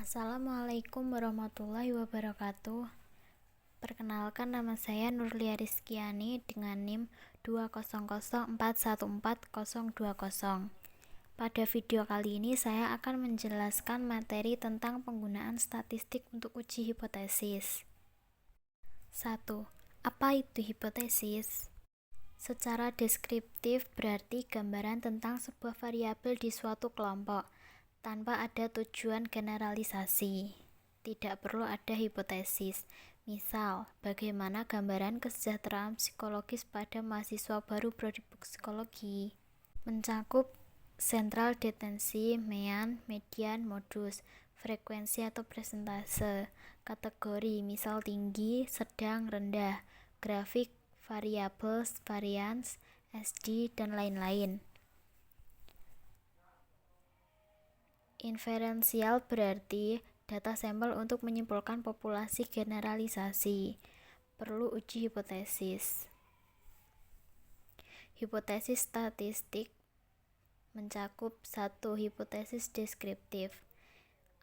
Assalamualaikum warahmatullahi wabarakatuh. Perkenalkan, nama saya Nurlia Rizkiani dengan NIM 200414020. Pada video kali ini saya akan menjelaskan materi tentang penggunaan statistik untuk uji hipotesis. 1. Apa itu hipotesis? Secara deskriptif berarti gambaran tentang sebuah variabel di suatu kelompok tanpa ada tujuan generalisasi. Tidak perlu ada hipotesis. Misal, bagaimana gambaran kesejahteraan psikologis pada mahasiswa baru prodi psikologi? Mencakup sentral detensi, mean, median, modus, frekuensi atau persentase, kategori, misal tinggi, sedang, rendah, grafik, variabel, varians, SD, dan lain-lain. Inferensial berarti data sampel untuk menyimpulkan populasi generalisasi. Perlu uji hipotesis. Hipotesis statistik mencakup 1. Hipotesis deskriptif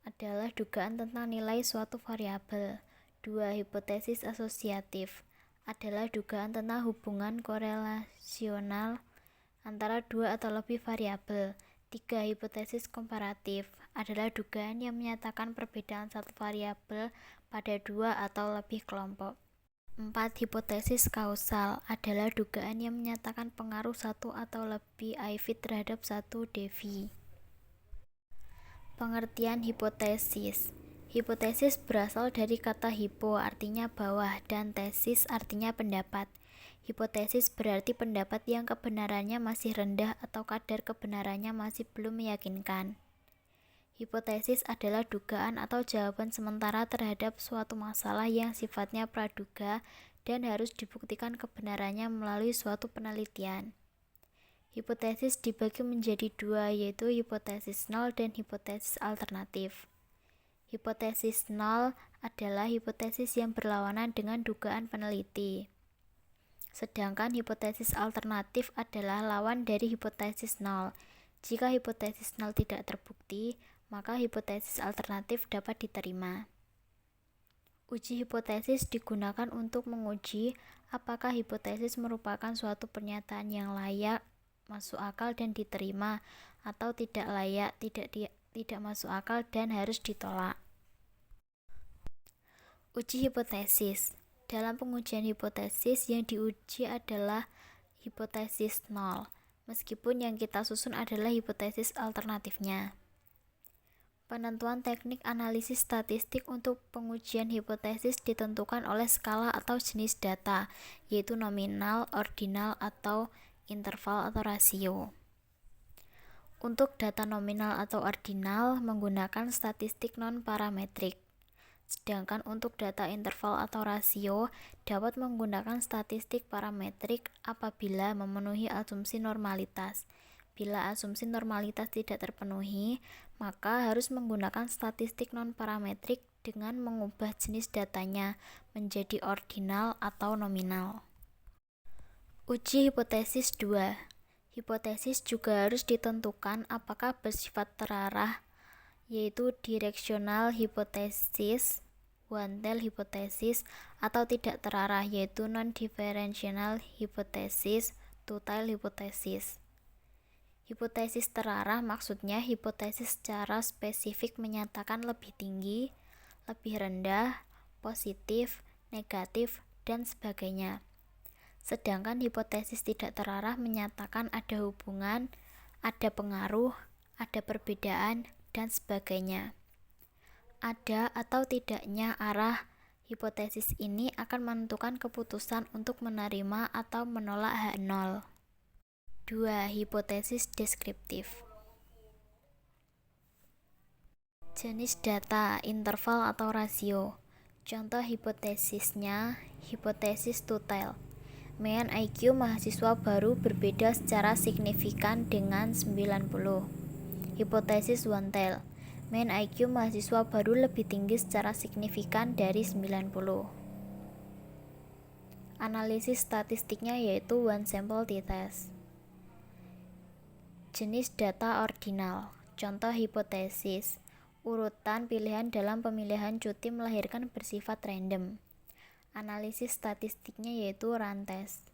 adalah dugaan tentang nilai suatu variabel. 2. Hipotesis asosiatif adalah dugaan tentang hubungan korelasional antara dua atau lebih variabel. 3. Hipotesis komparatif adalah dugaan yang menyatakan perbedaan satu variabel pada dua atau lebih kelompok. 4. Hipotesis kausal adalah dugaan yang menyatakan pengaruh satu atau lebih IV terhadap satu DV. Pengertian hipotesis. Hipotesis berasal dari kata hipo artinya bawah dan tesis artinya pendapat. Hipotesis berarti pendapat yang kebenarannya masih rendah atau kadar kebenarannya masih belum meyakinkan. Hipotesis adalah dugaan atau jawaban sementara terhadap suatu masalah yang sifatnya praduga dan harus dibuktikan kebenarannya melalui suatu penelitian. Hipotesis dibagi menjadi dua, yaitu hipotesis nol dan hipotesis alternatif. Hipotesis nol adalah hipotesis yang berlawanan dengan dugaan peneliti. Sedangkan hipotesis alternatif adalah lawan dari hipotesis nol. Jika hipotesis nol tidak terbukti, maka hipotesis alternatif dapat diterima. Uji hipotesis digunakan untuk menguji apakah hipotesis merupakan suatu pernyataan yang layak, masuk akal dan diterima, atau tidak layak, tidak masuk akal dan harus ditolak. Uji hipotesis. Dalam pengujian hipotesis yang diuji adalah hipotesis nol, meskipun yang kita susun adalah hipotesis alternatifnya. Penentuan teknik analisis statistik untuk pengujian hipotesis ditentukan oleh skala atau jenis data, yaitu nominal, ordinal, atau interval atau rasio. Untuk data nominal atau ordinal menggunakan statistik non-parametrik. Sedangkan untuk data interval atau rasio dapat menggunakan statistik parametrik apabila memenuhi asumsi normalitas. Bila asumsi normalitas tidak terpenuhi, maka harus menggunakan statistik non-parametrik dengan mengubah jenis datanya menjadi ordinal atau nominal. Uji hipotesis 2. Hipotesis juga harus ditentukan apakah bersifat terarah, yaitu direksional hipotesis, one-tailed hipotesis, atau tidak terarah, yaitu non-differential hipotesis, two-tailed hipotesis. Hipotesis terarah maksudnya hipotesis secara spesifik menyatakan lebih tinggi, lebih rendah, positif, negatif, dan sebagainya. Sedangkan hipotesis tidak terarah menyatakan ada hubungan, ada pengaruh, ada perbedaan, dan sebagainya. Ada atau tidaknya arah hipotesis ini akan menentukan keputusan untuk menerima atau menolak H0. 2. Hipotesis deskriptif. Jenis data, interval atau rasio. Contoh hipotesisnya, hipotesis two-tailed. Mean IQ mahasiswa baru berbeda secara signifikan dengan 90. Hipotesis one-tailed. Mean IQ mahasiswa baru lebih tinggi secara signifikan dari 90. Analisis statistiknya yaitu one sample t-test. Jenis data ordinal. Contoh hipotesis Urutan pilihan dalam pemilihan cuti melahirkan bersifat random. Analisis statistiknya yaitu rantes.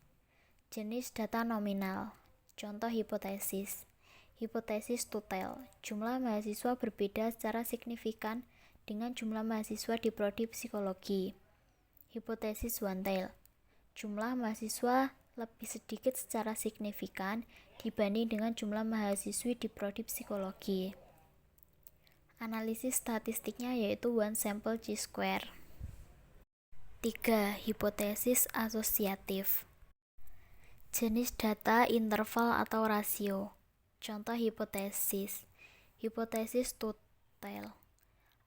Jenis data nominal. Contoh hipotesis. Hipotesis tutel. Jumlah mahasiswa berbeda secara signifikan dengan jumlah mahasiswa di prodi psikologi. Hipotesis one tail. Jumlah mahasiswa lebih sedikit secara signifikan dibanding dengan jumlah mahasiswi di prodi psikologi. Analisis statistiknya yaitu one sample chi-square. 3. Hipotesis asosiatif. Jenis data interval atau rasio. Contoh hipotesis. Hipotesis tutel.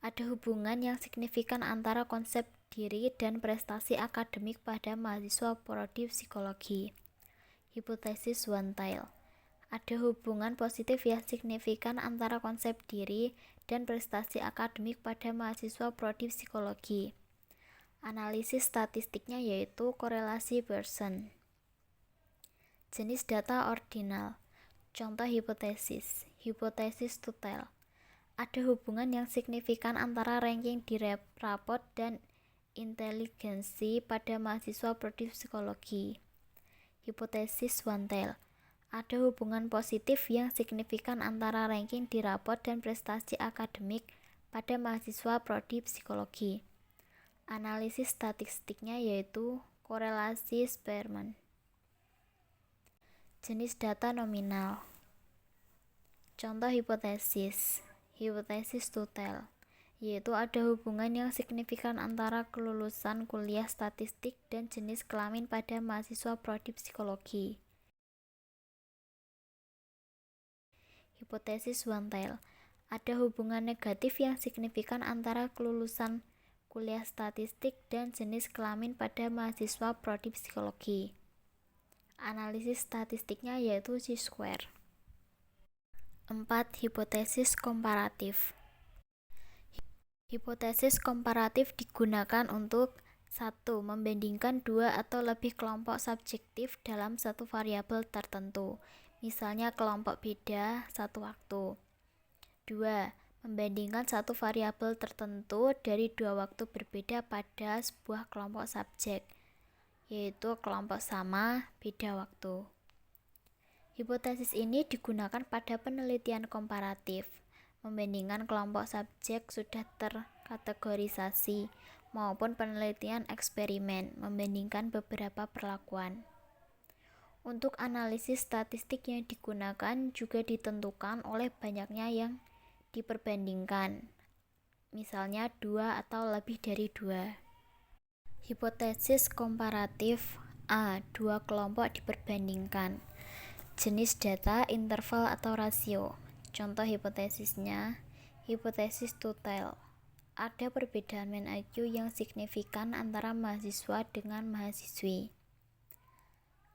Ada hubungan yang signifikan antara konsep diri dan prestasi akademik pada mahasiswa prodi psikologi. Hipotesis one tail. Ada hubungan positif yang signifikan antara konsep diri dan prestasi akademik pada mahasiswa prodi psikologi. Analisis statistiknya yaitu korelasi Pearson. Jenis data ordinal. Contoh hipotesis. Hipotesis tutel. Ada hubungan yang signifikan antara ranking di raport dan inteligensi pada mahasiswa prodi psikologi. Hipotesis one tail. Ada hubungan positif yang signifikan antara ranking di raport dan prestasi akademik pada mahasiswa prodi psikologi. Analisis statistiknya yaitu korelasi Spearman. Jenis data nominal. Contoh hipotesis. Hipotesis tutel, yaitu ada hubungan yang signifikan antara kelulusan kuliah statistik dan jenis kelamin pada mahasiswa prodi psikologi. Hipotesis one tail. Ada hubungan negatif yang signifikan antara kelulusan kuliah statistik dan jenis kelamin pada mahasiswa prodi psikologi. Analisis statistiknya yaitu chi-square. 4. Hipotesis komparatif. Hipotesis komparatif digunakan untuk 1. Membandingkan dua atau lebih kelompok subjektif dalam satu variabel tertentu. Misalnya kelompok beda satu waktu. 2. Membandingkan satu variabel tertentu dari dua waktu berbeda pada sebuah kelompok subjek, yaitu kelompok sama, beda waktu. Hipotesis ini digunakan pada penelitian komparatif, membandingkan kelompok subjek sudah terkategorisasi, maupun penelitian eksperimen, membandingkan beberapa perlakuan. Untuk analisis statistik yang digunakan juga ditentukan oleh banyaknya yang diperbandingkan, misalnya 2 atau lebih dari 2. Hipotesis komparatif A. Dua kelompok diperbandingkan. Jenis data interval atau rasio. Contoh hipotesisnya, hipotesis tutel. Ada perbedaan mean IQ yang signifikan antara mahasiswa dengan mahasiswi.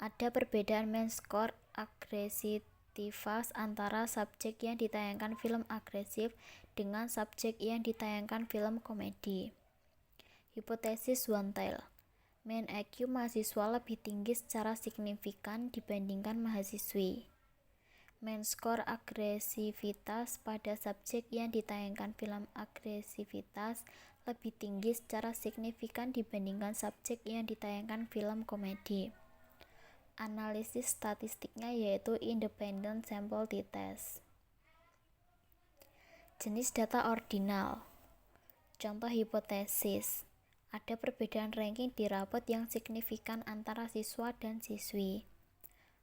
Ada perbedaan mean score agresivitas antara subjek yang ditayangkan film agresif dengan subjek yang ditayangkan film komedi. Hipotesis one tail. Mean IQ mahasiswa lebih tinggi secara signifikan dibandingkan mahasiswi. Mean score agresivitas pada subjek yang ditayangkan film agresivitas lebih tinggi secara signifikan dibandingkan subjek yang ditayangkan film komedi. Analisis statistiknya yaitu independent sample t-test. Jenis data ordinal. Contoh hipotesis. Ada perbedaan ranking di rapot yang signifikan antara siswa dan siswi.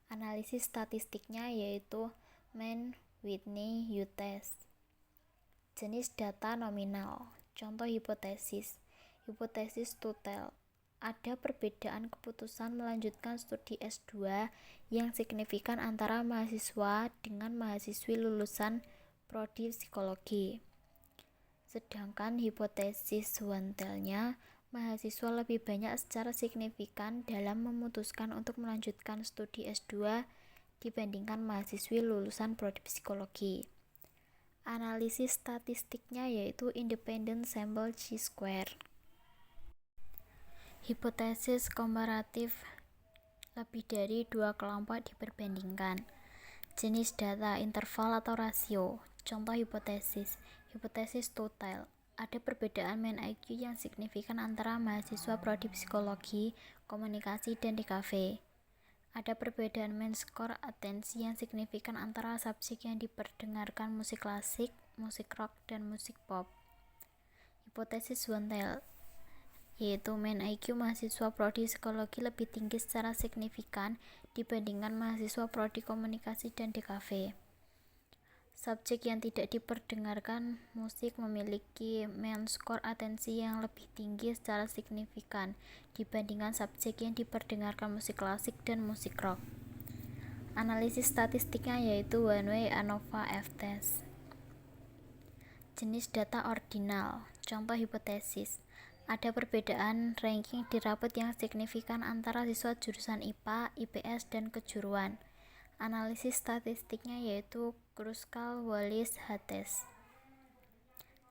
Analisis statistiknya yaitu Mann-Whitney U-test. Jenis data nominal. Contoh hipotesis. Hipotesis tutel. Ada perbedaan keputusan melanjutkan studi S2 yang signifikan antara mahasiswa dengan mahasiswi lulusan prodi psikologi. Sedangkan hipotesis one tail-nya, mahasiswa lebih banyak secara signifikan dalam memutuskan untuk melanjutkan studi S2 dibandingkan mahasiswi lulusan prodi psikologi. Analisis statistiknya yaitu independent sample chi-square. Hipotesis komparatif, lebih dari dua kelompok diperbandingkan. Jenis data interval atau rasio. Contoh hipotesis. Hipotesis total. Ada perbedaan main IQ yang signifikan antara mahasiswa prodi psikologi, komunikasi, dan DKV. Ada perbedaan main skor atensi yang signifikan antara subjek yang diperdengarkan musik klasik, musik rock, dan musik pop. Hipotesis Wontel, yaitu main IQ mahasiswa prodi psikologi lebih tinggi secara signifikan dibandingkan mahasiswa prodi komunikasi dan DKV. Subjek yang tidak diperdengarkan musik memiliki main skor atensi yang lebih tinggi secara signifikan dibandingkan subjek yang diperdengarkan musik klasik dan musik rock. Analisis statistiknya yaitu one-way ANOVA F-test. Jenis data ordinal. Contoh hipotesis. Ada perbedaan ranking di rapot yang signifikan antara siswa jurusan IPA, IPS, dan kejuruan. Analisis statistiknya yaitu Kruskal-Wallis H-test.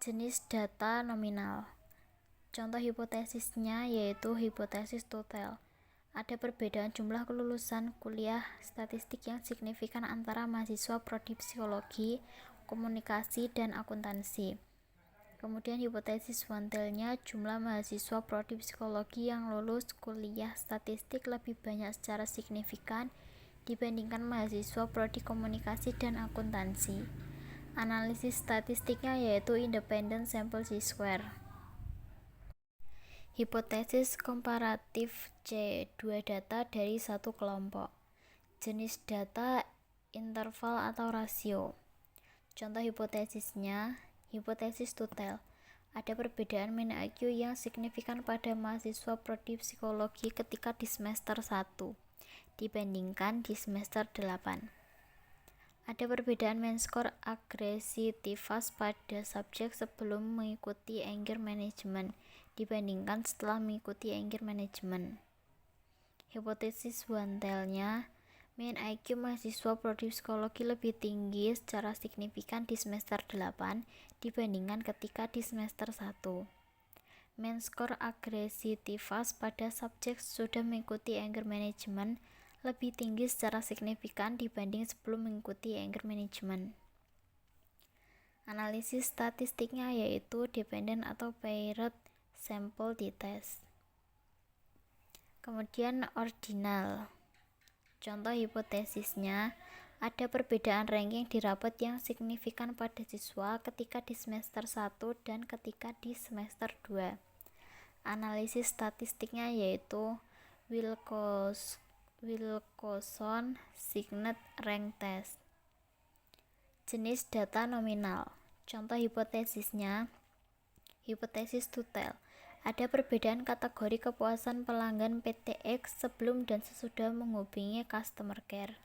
Jenis data nominal. Contoh hipotesisnya yaitu hipotesis total. Ada perbedaan jumlah kelulusan kuliah statistik yang signifikan antara mahasiswa prodi psikologi, komunikasi, dan akuntansi. Kemudian hipotesis Wontelnya, jumlah mahasiswa prodi psikologi yang lulus kuliah statistik lebih banyak secara signifikan dibandingkan mahasiswa prodi komunikasi dan akuntansi. Analisis statistiknya yaitu independent sample Z-square. Hipotesis komparatif C. Dua data dari satu kelompok. Jenis data interval atau rasio. Contoh hipotesisnya, hipotesis total. Ada perbedaan main IQ yang signifikan pada mahasiswa prodi psikologi ketika di semester 1 dibandingkan di semester 8. Ada perbedaan main skor agresivitas pada subjek sebelum mengikuti anger management dibandingkan setelah mengikuti anger management. Hipotesis Wontelnya, main IQ mahasiswa prodi psikologi lebih tinggi secara signifikan di semester 8 dibandingkan ketika di semester 1. Main skor agresivitas pada subjek sudah mengikuti anger management lebih tinggi secara signifikan dibanding sebelum mengikuti anger management. Analisis statistiknya yaitu dependent atau paired sample t-test. Kemudian ordinal. Contoh hipotesisnya, ada perbedaan ranking di rapot yang signifikan pada siswa ketika di semester 1 dan ketika di semester 2. Analisis statistiknya yaitu Wilcoxon-Signet rank test. Jenis data nominal. Contoh hipotesisnya, hipotesis total. Ada perbedaan kategori kepuasan pelanggan PTX sebelum dan sesudah menghubungi customer care.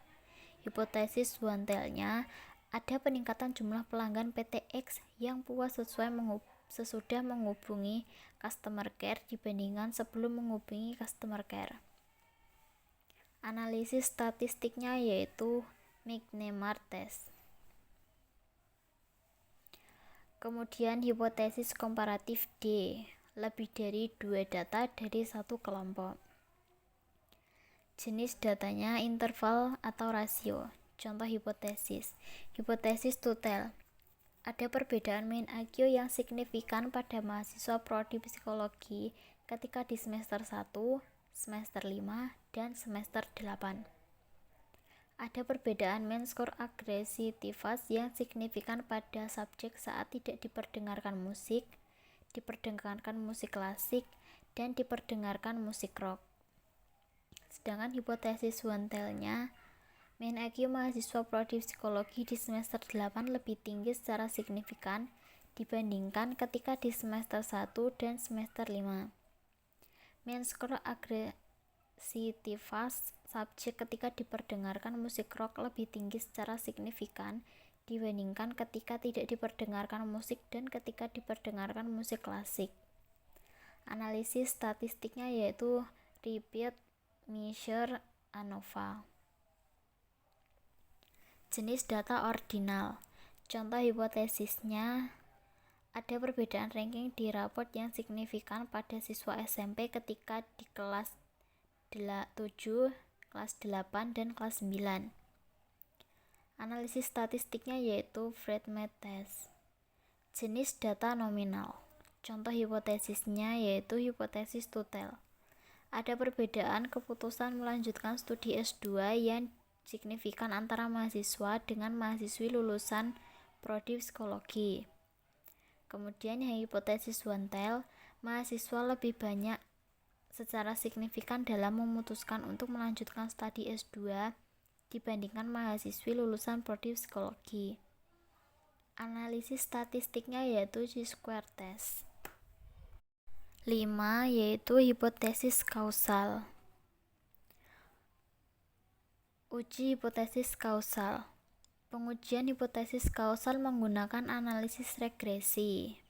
Hipotesis Wontelnya, ada peningkatan jumlah pelanggan PTX yang puas sesudah menghubungi customer care dibandingkan sebelum menghubungi customer care. Analisis statistiknya yaitu McNemar test. Kemudian hipotesis komparatif D, lebih dari 2 data dari satu kelompok. Jenis datanya interval atau rasio. Contoh hipotesis. Hipotesis total. Ada perbedaan main IQ yang signifikan pada mahasiswa prodi psikologi ketika di semester 1, semester 5, dan semester 8. Ada perbedaan main skor agresivitas yang signifikan pada subjek saat tidak diperdengarkan musik klasik, dan diperdengarkan musik rock. Sedangkan hipotesis Wontelnya, main IQ mahasiswa prodi psikologi di semester 8 lebih tinggi secara signifikan dibandingkan ketika di semester 1 dan semester 5. Main skor agresivitas subjek ketika diperdengarkan musik rock lebih tinggi secara signifikan dibandingkan ketika tidak diperdengarkan musik dan ketika diperdengarkan musik klasik. Analisis statistiknya yaitu repeat measure ANOVA. Jenis data ordinal. Contoh hipotesisnya, ada perbedaan ranking di rapot yang signifikan pada siswa SMP ketika di kelas 7, kelas 8, dan kelas 9. Analisis statistiknya yaitu Fred-Met test. Jenis data nominal. Contoh hipotesisnya yaitu hipotesis Tutel. Ada perbedaan keputusan melanjutkan studi S2 yang signifikan antara mahasiswa dengan mahasiswi lulusan prodi psikologi. Kemudian yang hipotesis Wantel, mahasiswa lebih banyak secara signifikan dalam memutuskan untuk melanjutkan studi S2 dibandingkan mahasiswi lulusan prodi psikologi. Analisis statistiknya yaitu chi-square test. 5 yaitu hipotesis kausal. Uji hipotesis kausal. Pengujian hipotesis kausal menggunakan analisis regresi.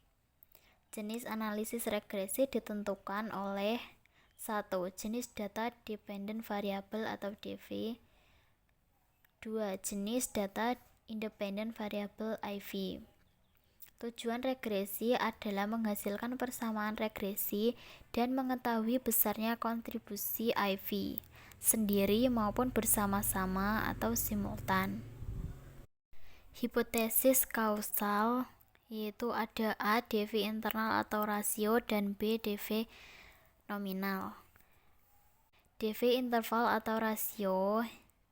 Jenis analisis regresi ditentukan oleh 1. Jenis data dependent variable atau DV. 2. Jenis data independent variable IV. Tujuan regresi adalah menghasilkan persamaan regresi dan mengetahui besarnya kontribusi IV sendiri maupun bersama-sama atau simultan. Hipotesis kausal yaitu ada A. DV internal atau rasio dan B. DV nominal. DV interval atau rasio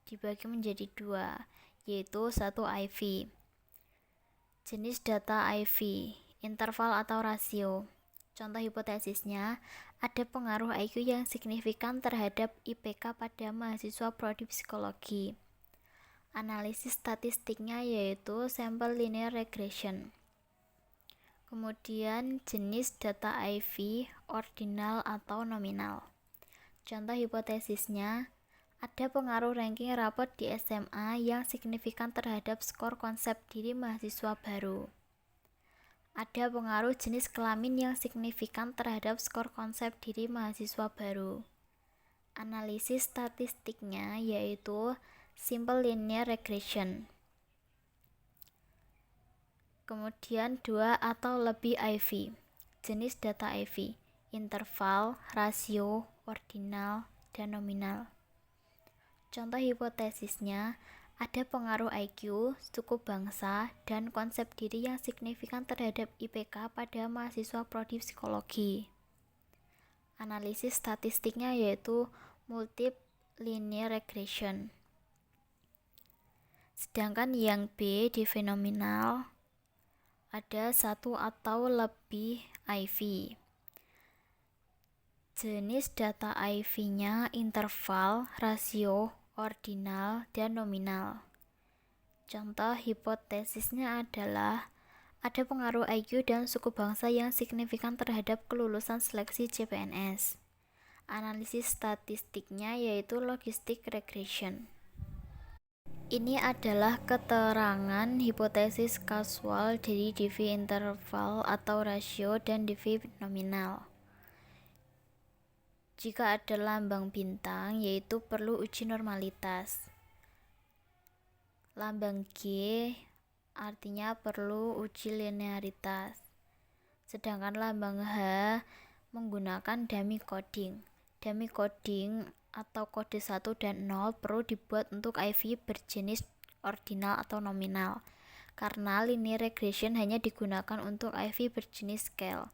dibagi menjadi 2 yaitu 1 IV. Jenis data IV, interval atau rasio. Contoh hipotesisnya, ada pengaruh IQ yang signifikan terhadap IPK pada mahasiswa prodi psikologi. Analisis statistiknya yaitu sample linear regression. Kemudian jenis data IV, ordinal atau nominal. Contoh hipotesisnya, ada pengaruh ranking rapot di SMA yang signifikan terhadap skor konsep diri mahasiswa baru. Ada pengaruh jenis kelamin yang signifikan terhadap skor konsep diri mahasiswa baru. Analisis statistiknya yaitu simple linear regression. Kemudian 2 atau lebih IV. Jenis data IV, interval, rasio, ordinal, dan nominal. Contoh hipotesisnya, ada pengaruh IQ, suku bangsa, dan konsep diri yang signifikan terhadap IPK pada mahasiswa prodi psikologi. Analisis statistiknya yaitu multiple linear regression. Sedangkan yang B di fenomenal ada 1 atau lebih IV. Jenis data IV-nya interval, rasio, ordinal, dan nominal. Contoh hipotesisnya adalah ada pengaruh IQ dan suku bangsa yang signifikan terhadap kelulusan seleksi CPNS. Analisis statistiknya yaitu logistic regression. Ini adalah keterangan hipotesis kausal dari DV interval atau rasio dan DV nominal. Jika ada lambang bintang, yaitu perlu uji normalitas. Lambang G artinya perlu uji linearitas. Sedangkan lambang H menggunakan dummy coding. Dummy coding atau kode 1 dan 0 perlu dibuat untuk IV berjenis ordinal atau nominal. Karena linear regression hanya digunakan untuk IV berjenis scale,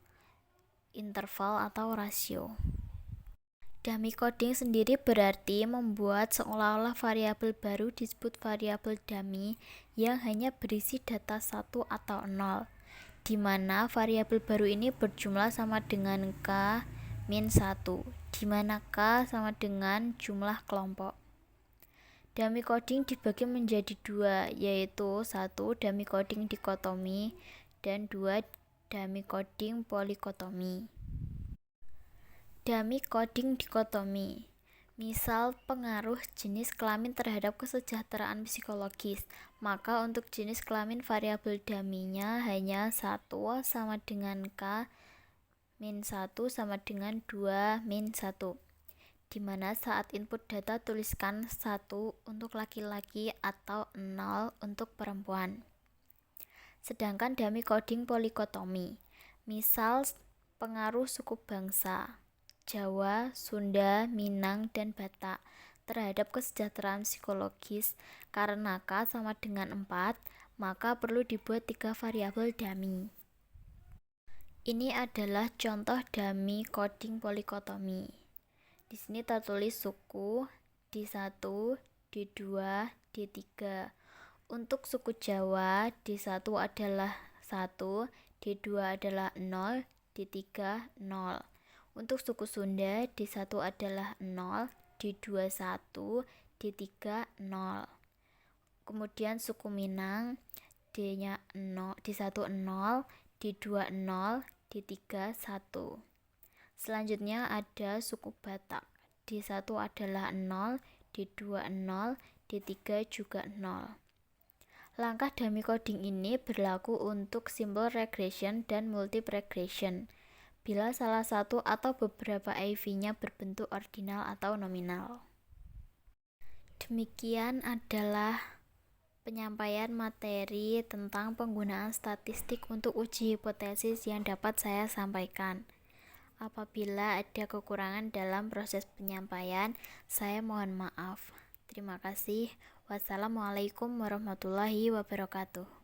interval atau rasio. Dummy coding sendiri berarti membuat seolah-olah variabel baru disebut variabel dummy yang hanya berisi data 1 atau 0, di mana variabel baru ini berjumlah sama dengan K min 1, di mana K sama dengan jumlah kelompok. Dummy coding dibagi menjadi 2, yaitu 1 dummy coding dikotomi dan 2 dummy coding polikotomi. Dummy coding dikotomi, misal pengaruh jenis kelamin terhadap kesejahteraan psikologis, maka untuk jenis kelamin variabel dummy-nya hanya 1 sama dengan K min 1 sama dengan 2 min 1, dimana saat input data tuliskan 1 untuk laki-laki atau 0 untuk perempuan. Sedangkan dummy coding polikotomi, misal pengaruh suku bangsa Jawa, Sunda, Minang, dan Batak terhadap kesejahteraan psikologis. Karena K sama dengan 4, maka perlu dibuat 3 variabel dummy. Ini adalah contoh dummy coding polikotomi. Di sini tertulis suku D1, D2, D3. Untuk suku Jawa, D1 adalah 1, D2 adalah 0, D3 0. Untuk suku Sunda, D1 adalah 0, D2 1, D3 0. Kemudian suku Minang, D-nya 0, D1 0, D2 0, D3 1. Selanjutnya ada suku Batak. D1 adalah 0, D2 0, D3 juga 0. Langkah dummy coding ini berlaku untuk simple regression dan multiple regression bila salah satu atau beberapa IV-nya berbentuk ordinal atau nominal. Demikian adalah penyampaian materi tentang penggunaan statistik untuk uji hipotesis yang dapat saya sampaikan. Apabila ada kekurangan dalam proses penyampaian, saya mohon maaf. Terima kasih. Wassalamualaikum warahmatullahi wabarakatuh.